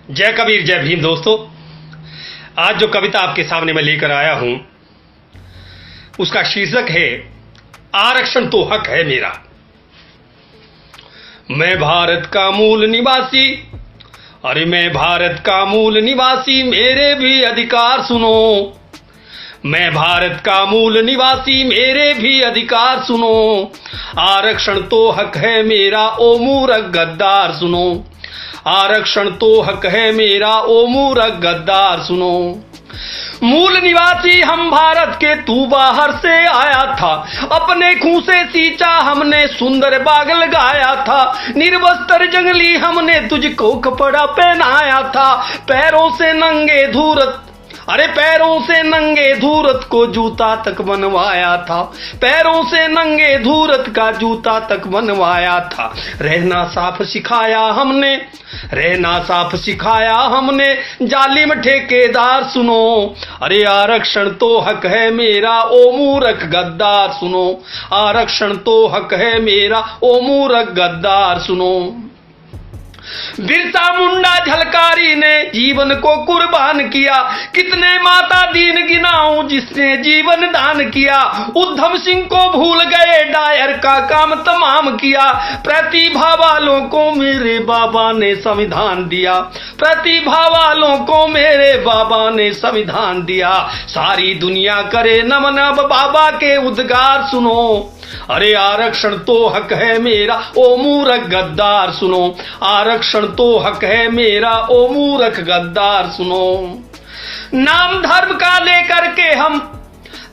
जय कबीर जय भीम। दोस्तों, आज जो कविता आपके सामने मैं लेकर आया हूं उसका शीर्षक है आरक्षण तो हक है मेरा। मैं भारत का मूल निवासी, अरे मैं भारत का मूल निवासी, मेरे भी अधिकार सुनो। मैं भारत का मूल निवासी, मेरे भी अधिकार सुनो। आरक्षण तो हक है मेरा, ओ मूर्ख गद्दार सुनो। आरक्षण तो हक है मेरा, ओ मूर्ख गद्दार सुनो। मूल निवासी हम भारत के, तू बाहर से आया था। अपने खून से सींचा हमने सुंदर बाग लगाया था। निर्वस्त्र जंगली हमने तुझको कपड़ा पहनाया था। पैरों से नंगे धूरत, अरे पैरों से नंगे धूरत को जूता तक बनवाया था। पैरों से नंगे धूरत का जूता तक बनवाया था। रहना साफ सिखाया हमने, रहना साफ सिखाया हमने। जालिम ठेकेदार सुनो, अरे आरक्षण तो हक है मेरा, ओ मूर्ख गद्दार सुनो। आरक्षण तो हक है मेरा, ओ मूर्ख गद्दार सुनो। बिरसा मुंडा झलकारी ने जीवन को कुर्बान किया। कितने माता दीन गिनाऊं जिसने जीवन दान किया। उद्धम सिंह को भूल गए, डायर का काम तमाम किया। प्रतिभा वालों को मेरे बाबा ने संविधान दिया। प्रतिभा वालों को मेरे बाबा ने संविधान दिया। सारी दुनिया करे नमन, अब बाबा के उद्गार सुनो। अरे आरक्षण तो हक है मेरा, ओ मूर्ख गद्दार सुनो। आरक्षण तो हक है मेरा, ओ मूर्ख गद्दार सुनो। नाम धर्म का लेकर के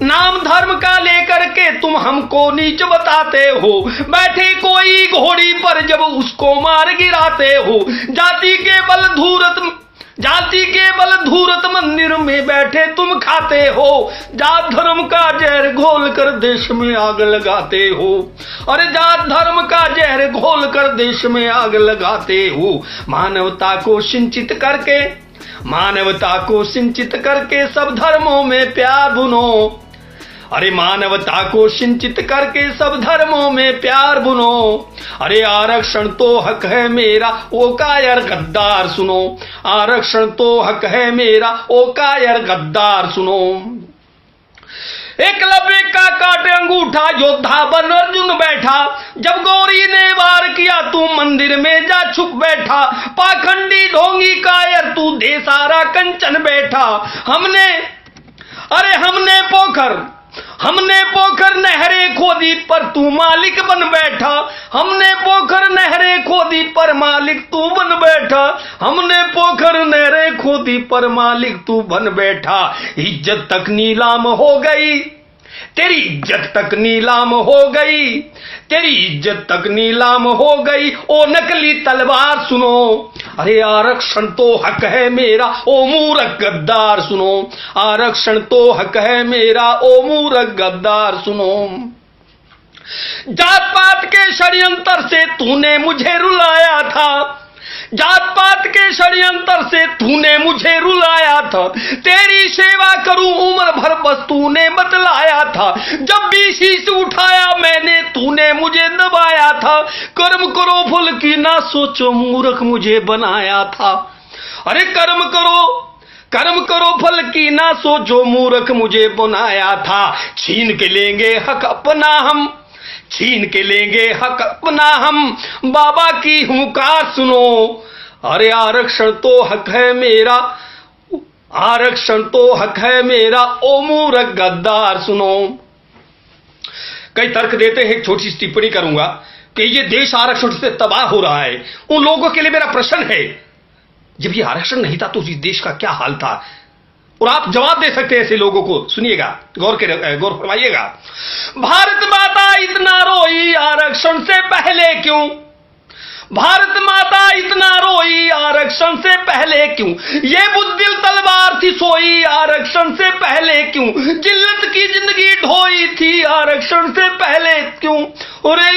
नाम धर्म का लेकर के तुम हमको नीच बताते हो। बैठे कोई घोड़ी पर जब उसको मार गिराते हो। जाति के बल धूरत मंदिर में बैठे तुम खाते हो। जात धर्म का जहर घोल कर देश में आग लगाते हो। अरे जात धर्म का जहर घोल कर देश में आग लगाते हो। मानवता को सिंचित करके सब धर्मों में प्यार बुनो। अरे मानवता को सिंचित करके सब धर्मों में प्यार बुनो। अरे आरक्षण तो हक है मेरा, ओ कायर गद्दार सुनो। आरक्षण तो हक है मेरा, ओ कायर गद्दार सुनो। एकलव्य का काटे अंगूठा, योद्धा बन अर्जुन बैठा। जब गौरी ने वार किया, तू मंदिर में जा छुप बैठा। पाखंडी ढोंगी कायर, तू दे सारा कंचन बैठा। हमने पोखर नहरें खोदी पर तू मालिक बन बैठा। हमने पोखर नहरें खोदी पर मालिक तू बन बैठा। हमने पोखर नहरें खोदी पर मालिक तू बन बैठा। इज्जत तक नीलाम हो गई, तेरी इज्जत तक नीलाम हो गई। तेरी इज्जत तक नीलाम हो गई, ओ नकली तलवार सुनो। अरे आरक्षण तो हक है मेरा, ओ मूर्ख गद्दार सुनो। आरक्षण तो हक है मेरा, ओ मूर्ख गद्दार सुनो। जात पात के षड्यंत्र से तूने मुझे रुलाया था। जात पात के षड्यंत्र से तूने मुझे रुलाया था। तेरी सेवा करूं उम्र भर बस तूने बतलाया था। जब भी शीश उठाया मैंने तूने मुझे दबाया था। कर्म करो फल की ना सोचो, मूर्ख मुझे बनाया था। अरे कर्म करो फल की ना सोचो, मूर्ख मुझे बनाया था। छीन के लेंगे हक अपना हम, छीन के लेंगे हक अपना हम। बाबा की हुंकार सुनो। अरे आरक्षण तो हक है मेरा, आरक्षण तो हक है मेरा, ओ मूर्ख गद्दार सुनो। कई तर्क देते हैं, एक छोटी सी टिप्पणी करूंगा कि ये देश आरक्षण से तबाह हो रहा है। उन लोगों के लिए मेरा प्रश्न है, जब ये आरक्षण नहीं था तो इस देश का क्या हाल था? और आप जवाब दे सकते हैं ऐसे लोगों को। सुनिएगा, गौर फरमाइएगा। भारत माता इतना रोई आरक्षण से पहले क्यों? भारत माता इतना रोई आरक्षण से पहले क्यों? ये बुद्धिल तलवार थी सोई आरक्षण से पहले क्यों? जिल्लत की जिंदगी ढोई थी आरक्षण से पहले क्यों? अरे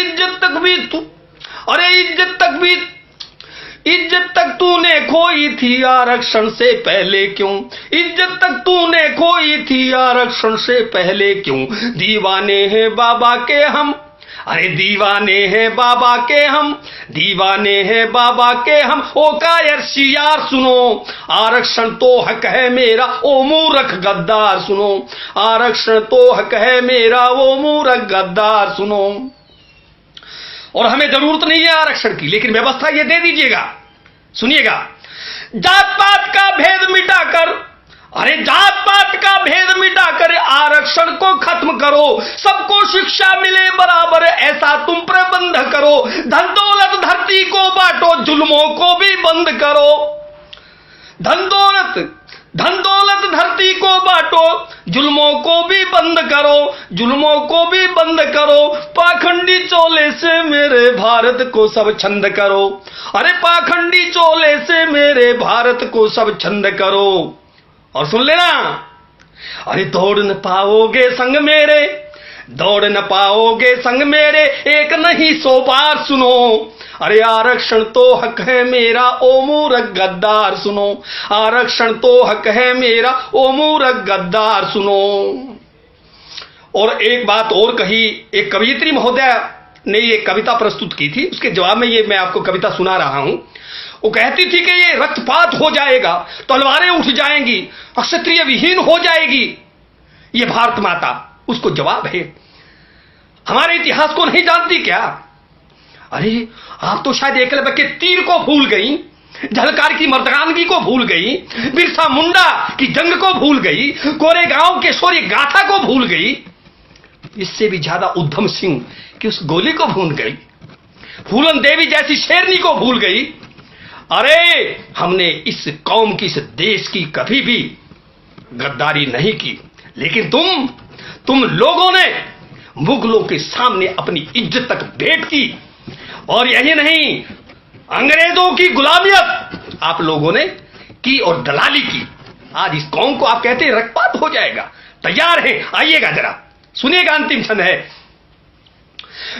इज्जत तक तूने खोई थी आरक्षण से पहले क्यों? इज्जत तक तूने खोई थी आरक्षण से पहले क्यों? दीवाने हैं बाबा के हम, अरे दीवाने हैं बाबा के हम, दीवाने हैं बाबा के हम, ओ कायर शियार सुनो, आरक्षण तो हक है मेरा, ओ मूर्ख गद्दार सुनो, आरक्षण तो हक है मेरा, ओ मूर्ख गद्दार सुनो। और हमें जरूरत नहीं है आरक्षण की, लेकिन व्यवस्था ये दे दीजिएगा। सुनिएगा, जात पात का भेद मिटाकर, अरे जात पात का भेद मिटाकर आरक्षण को खत्म करो, सबको शिक्षा मिले बराबर ऐसा तुम प्रबंध करो, धन दौलत धरती को बांटो, जुल्मों को भी बंद करो, धन दौलत धरती को बांटो, जुल्मों को भी बंद करो, जुल्मों को भी बंद करो, पाखंडी चोले से मेरे भारत को सब छंद करो, अरे पाखंडी चोले से मेरे भारत को सब छंद करो। और सुन लेना, अरे दौड़ न पाओगे संग मेरे, दौड़ न पाओगे संग मेरे, एक नहीं 100 बार सुनो, अरे आरक्षण तो हक है मेरा, ओ मूर्ख गद्दार सुनो, आरक्षण तो हक है मेरा, ओ मूर्ख गद्दार सुनो। और एक बात और कही, एक कवयित्री महोदया ने ये कविता प्रस्तुत की थी, उसके जवाब में ये मैं आपको कविता सुना रहा हूं। वो कहती थी कि ये रक्तपात हो जाएगा, तलवारें उठ जाएंगी, क्षत्रिय विहीन हो जाएगी ये भारत माता। उसको जवाब है, हमारे इतिहास को नहीं जानती क्या? अरे आप तो शायद एकलव्य के तीर को भूल गई, झलकार की मर्दानगी को भूल गई, बिरसा मुंडा की जंग को भूल गई, कोरेगांव के शौर्य गाथा को भूल गई, इससे भी ज्यादा उधम सिंह की उस गोली को भूल गई, फूलन देवी जैसी शेरनी को भूल गई। अरे हमने इस कौम की, इस देश की कभी भी गद्दारी नहीं की, लेकिन तुम लोगों ने मुगलों के सामने अपनी इज्जत तक भेंट की, और यही नहीं, अंग्रेजों की गुलामियत आप लोगों ने की और दलाली की। आज इस कौम को आप कहते हैं रक्तपात हो जाएगा, तैयार है, आइएगा जरा सुनिएगा, अंतिम क्षण है।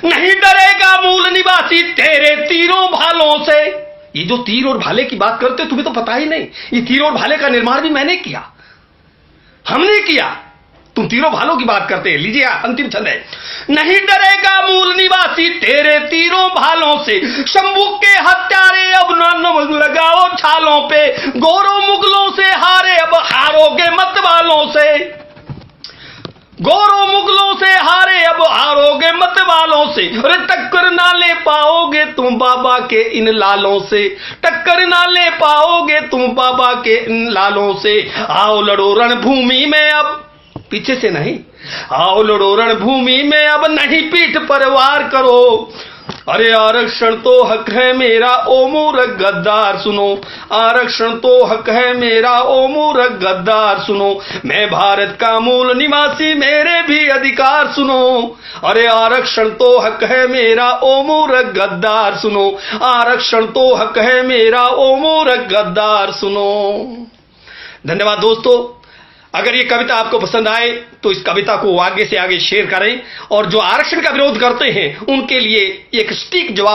नहीं डरेगा मूल निवासी तेरे तीरों भालों से। ये जो तीर और भाले की बात करते तुम्हें तो पता ही नहीं, ये तीर और भाले का निर्माण भी मैंने किया, हमने किया, तुम तीरों भालों की बात करते हैं। लीजिए अंतिम छंद है, नहीं डरेगा मूल निवासी तेरे तीरों भालों से, शंभू के हत्यारे अब न लगाओ छालों पे, गोरों मुगलों से हारे अब हारोगे मत वालों से, गोरों मुगलों से हारे अब हारोगे मत वालों से, अरे टक्कर ना ले पाओगे तुम बाबा के इन लालों से, टक्कर ना ले पाओगे तुम बाबा के इन लालों से। आओ लड़ो रणभूमि में अब, पीछे से नहीं, आओ लड़ो रणभूमि में अब, नहीं पीठ पर वार करो, अरे आरक्षण तो हक है मेरा, ओ मूर्ख गद्दार सुनो, आरक्षण तो हक है मेरा, ओ मूर्ख गद्दार सुनो, मैं भारत का मूल निवासी मेरे भी अधिकार सुनो, अरे आरक्षण तो हक है मेरा, ओ मूर्ख गद्दार सुनो, आरक्षण तो हक है मेरा, ओ मूर्ख गद्दार सुनो। धन्यवाद दोस्तों, अगर ये कविता आपको पसंद आए तो इस कविता को आगे से आगे शेयर करें, और जो आरक्षण का विरोध करते हैं उनके लिए एक सटीक जवाब